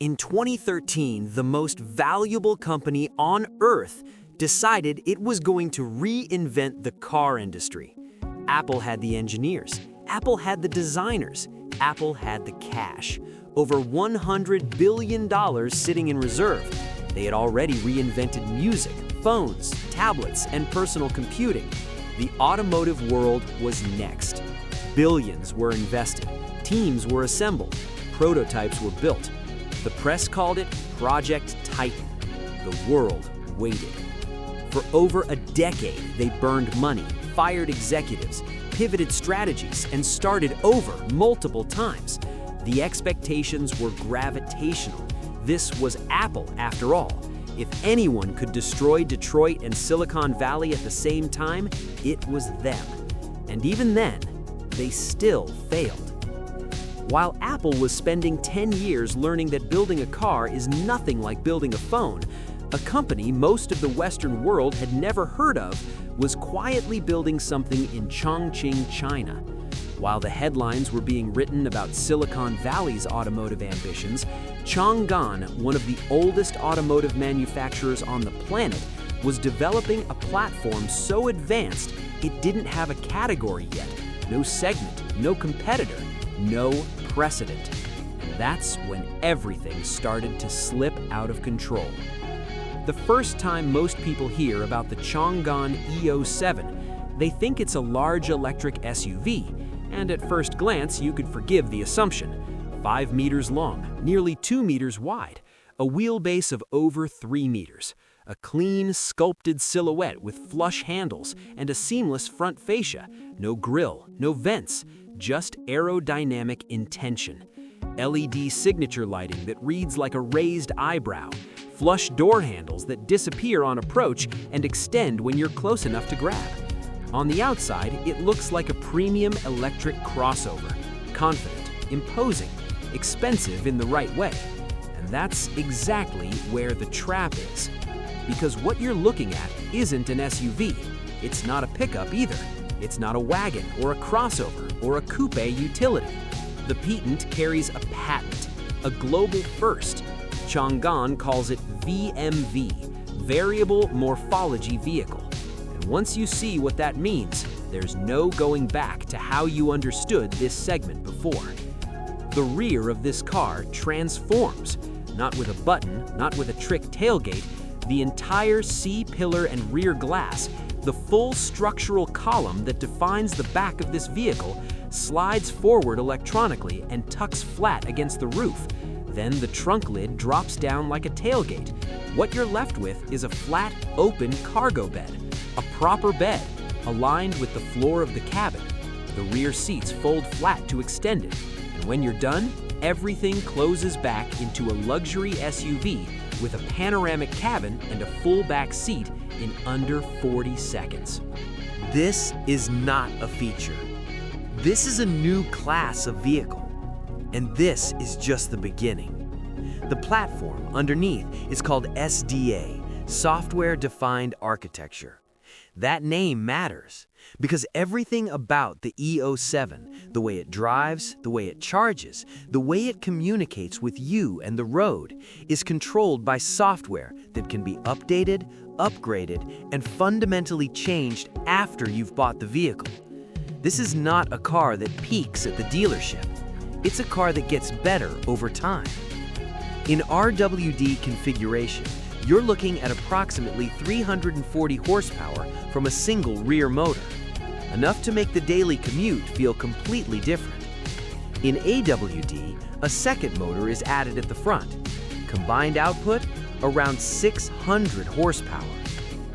In 2013, the most valuable company on Earth decided it was going to reinvent the car industry. Apple had the engineers, Apple had the designers, Apple had the cash. Over $100 billion sitting in reserve. They had already reinvented music, phones, tablets, and personal computing. The automotive world was next. Billions were invested, teams were assembled, prototypes were built. The press called it Project Titan. The world waited. For over a decade, they burned money, fired executives, pivoted strategies, and started over multiple times. The expectations were gravitational. This was Apple, after all. If anyone could destroy Detroit and Silicon Valley at the same time, it was them. And even then, they still failed. While Apple was spending 10 years learning that building a car is nothing like building a phone, a company most of the Western world had never heard of was quietly building something in Chongqing, China. While the headlines were being written about Silicon Valley's automotive ambitions, Chang'an, one of the oldest automotive manufacturers on the planet, was developing a platform so advanced it didn't have a category yet, no segment, no competitor, no precedent. And that's when everything started to slip out of control. The first time most people hear about the Chang'an EO7, they think it's a large electric SUV, and at first glance you could forgive the assumption. 5 meters long, nearly 2 meters wide, a wheelbase of over 3 meters, a clean, sculpted silhouette with flush handles and a seamless front fascia, no grille, no vents, just aerodynamic intention. LED signature lighting that reads like a raised eyebrow, flush door handles that disappear on approach and extend when you're close enough to grab. On the outside, it looks like a premium electric crossover, confident, imposing, expensive in the right way. And that's exactly where the trap is. Because what you're looking at isn't an SUV. It's not a pickup either. It's not a wagon or a crossover or a coupe utility. The patent carries a patent, a global first. Chang'an calls it VMV, Variable Morphology Vehicle. And once you see what that means, there's no going back to how you understood this segment before. The rear of this car transforms, not with a button, not with a trick tailgate. The entire C-pillar and rear glass, the full structural column that defines the back of this vehicle, slides forward electronically and tucks flat against the roof. Then the trunk lid drops down like a tailgate. What you're left with is a flat, open cargo bed, a proper bed, aligned with the floor of the cabin. The rear seats fold flat to extend it, and when you're done, everything closes back into a luxury SUV with a panoramic cabin and a full back seat in under 40 seconds. This is not a feature. This is a new class of vehicle. And this is just the beginning. The platform underneath is called SDA, Software Defined Architecture. That name matters because everything about the EO7, the way it drives, the way it charges, the way it communicates with you and the road, is controlled by software that can be updated, upgraded, and fundamentally changed after you've bought the vehicle. This is not a car that peaks at the dealership. It's a car that gets better over time. In RWD configuration, you're looking at approximately 340 horsepower from a single rear motor, enough to make the daily commute feel completely different. In AWD, a second motor is added at the front. Combined output, around 600 horsepower.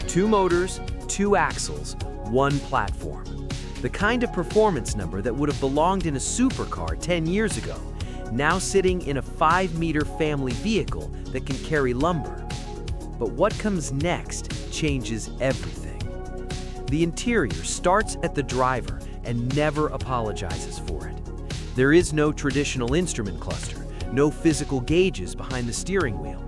2 motors, 2 axles, 1 platform. The kind of performance number that would have belonged in a supercar 10 years ago, now sitting in a 5-meter family vehicle that can carry lumber. But what comes next changes everything. The interior starts at the driver and never apologizes for it. There is no traditional instrument cluster, no physical gauges behind the steering wheel.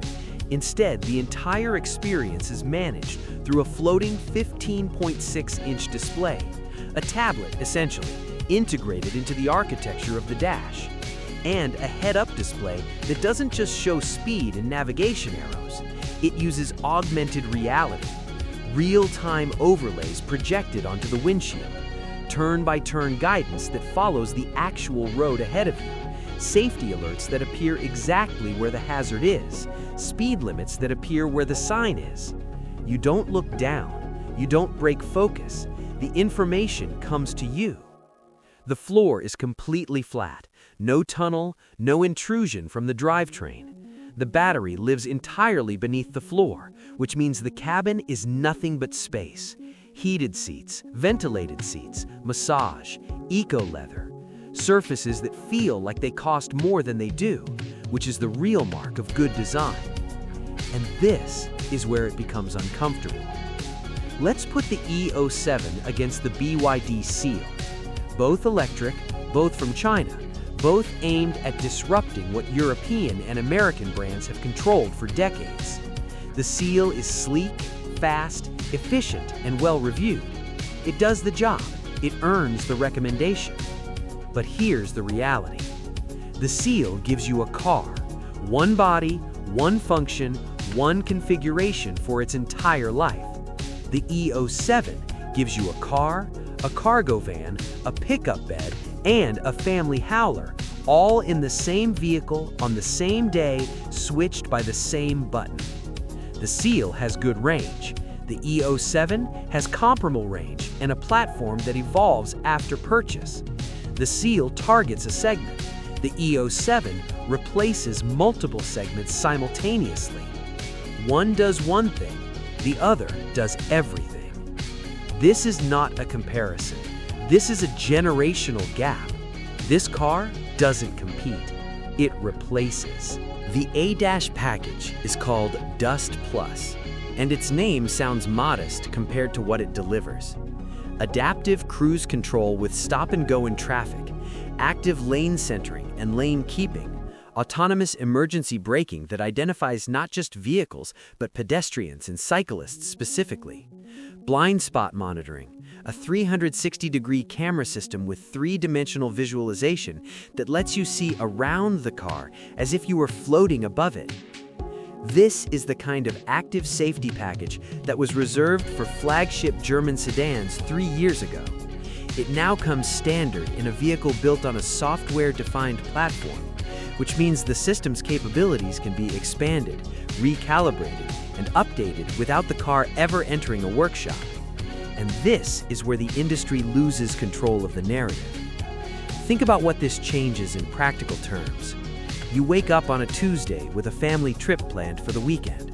Instead, the entire experience is managed through a floating 15.6-inch display, a tablet essentially, integrated into the architecture of the dash. and a head-up display that doesn't just show speed and navigation arrows. It uses augmented reality, real-time overlays projected onto the windshield, turn-by-turn guidance that follows the actual road ahead of you, safety alerts that appear exactly where the hazard is, speed limits that appear where the sign is. You don't look down, you don't break focus, the information comes to you. The floor is completely flat, no tunnel, no intrusion from the drivetrain. The battery lives entirely beneath the floor, which means the cabin is nothing but space. Heated seats, ventilated seats, massage, eco-leather, surfaces that feel like they cost more than they do, which is the real mark of good design. And this is where it becomes uncomfortable. Let's put the E07 against the BYD Seal. Both electric, both from China, both aimed at disrupting what European and American brands have controlled for decades. The Seal is sleek, fast, efficient, and well-reviewed. It does the job. It earns the recommendation. But here's the reality. The Seal gives you a car, one body, one function, one configuration for its entire life. The E07 gives you a car, a cargo van, a pickup bed, and a family hauler, all in the same vehicle on the same day, switched by the same button. The Seal has good range. The E07 has comparable range and a platform that evolves after purchase. The Seal targets a segment. The E07 replaces multiple segments simultaneously. One does one thing, the other does everything. This is not a comparison. This is a generational gap. This car doesn't compete. It replaces. The ADAS package is called Dust Plus, and its name sounds modest compared to what it delivers. Adaptive cruise control with stop and go in traffic, active lane centering and lane keeping, autonomous emergency braking that identifies not just vehicles but pedestrians and cyclists specifically, blind spot monitoring, a 360-degree camera system with three-dimensional visualization that lets you see around the car as if you were floating above it. This is the kind of active safety package that was reserved for flagship German sedans 3 years ago. It now comes standard in a vehicle built on a software-defined platform, which means the system's capabilities can be expanded, recalibrated, and updated without the car ever entering a workshop. And this is where the industry loses control of the narrative. Think about what this changes in practical terms. You wake up on a Tuesday with a family trip planned for the weekend.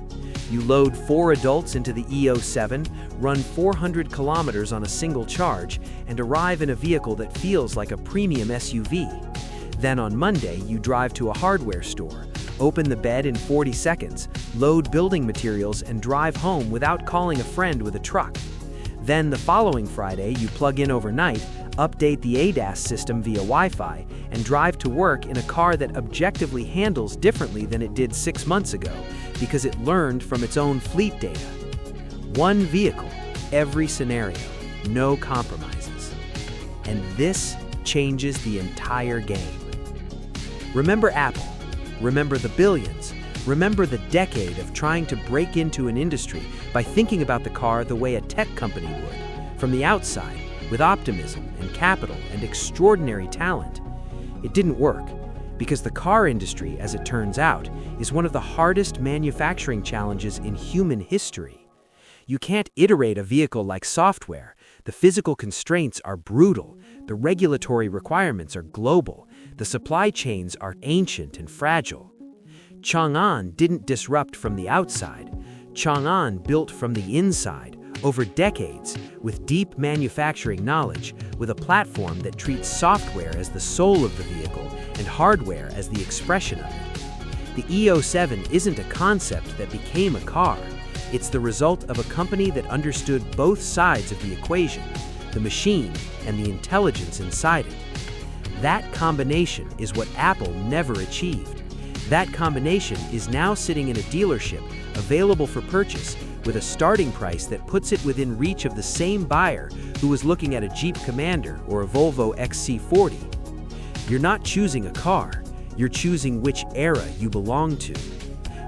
You load 4 adults into the E07, run 400 kilometers on a single charge, and arrive in a vehicle that feels like a premium SUV. Then on Monday, you drive to a hardware store, open the bed in 40 seconds, load building materials, and drive home without calling a friend with a truck. Then the following Friday, you plug in overnight, update the ADAS system via Wi-Fi, and drive to work in a car that objectively handles differently than it did 6 months ago because it learned from its own fleet data. One vehicle, every scenario, no compromises. And this changes the entire game. Remember Apple. Remember the billions. Remember the decade of trying to break into an industry by thinking about the car the way a tech company would, from the outside, with optimism and capital and extraordinary talent. It didn't work, because the car industry, as it turns out, is one of the hardest manufacturing challenges in human history. You can't iterate a vehicle like software. The physical constraints are brutal, the regulatory requirements are global, the supply chains are ancient and fragile. Chang'an didn't disrupt from the outside. Chang'an built from the inside, over decades, with deep manufacturing knowledge, with a platform that treats software as the soul of the vehicle and hardware as the expression of it. The E07 isn't a concept that became a car. It's the result of a company that understood both sides of the equation, the machine and the intelligence inside it. That combination is what Apple never achieved. That combination is now sitting in a dealership, available for purchase, with a starting price that puts it within reach of the same buyer who was looking at a Jeep Commander or a Volvo XC40. You're not choosing a car, You're choosing which era you belong to.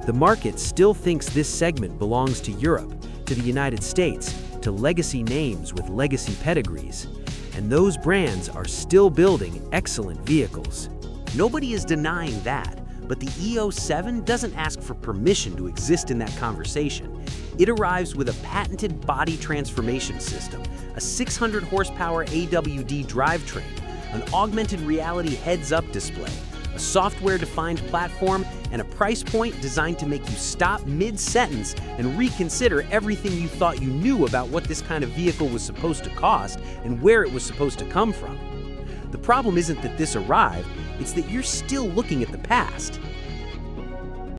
The market still thinks this segment belongs to Europe, to the United States, to legacy names with legacy pedigrees. And those brands are still building excellent vehicles. Nobody is denying that, but the EO7 doesn't ask for permission to exist in that conversation. It arrives with a patented body transformation system, a 600 horsepower AWD drivetrain, an augmented reality heads-up display, a software-defined platform, and a price point designed to make you stop mid-sentence and reconsider everything you thought you knew about what this kind of vehicle was supposed to cost and where it was supposed to come from. The problem isn't that this arrived, it's that you're still looking at the past.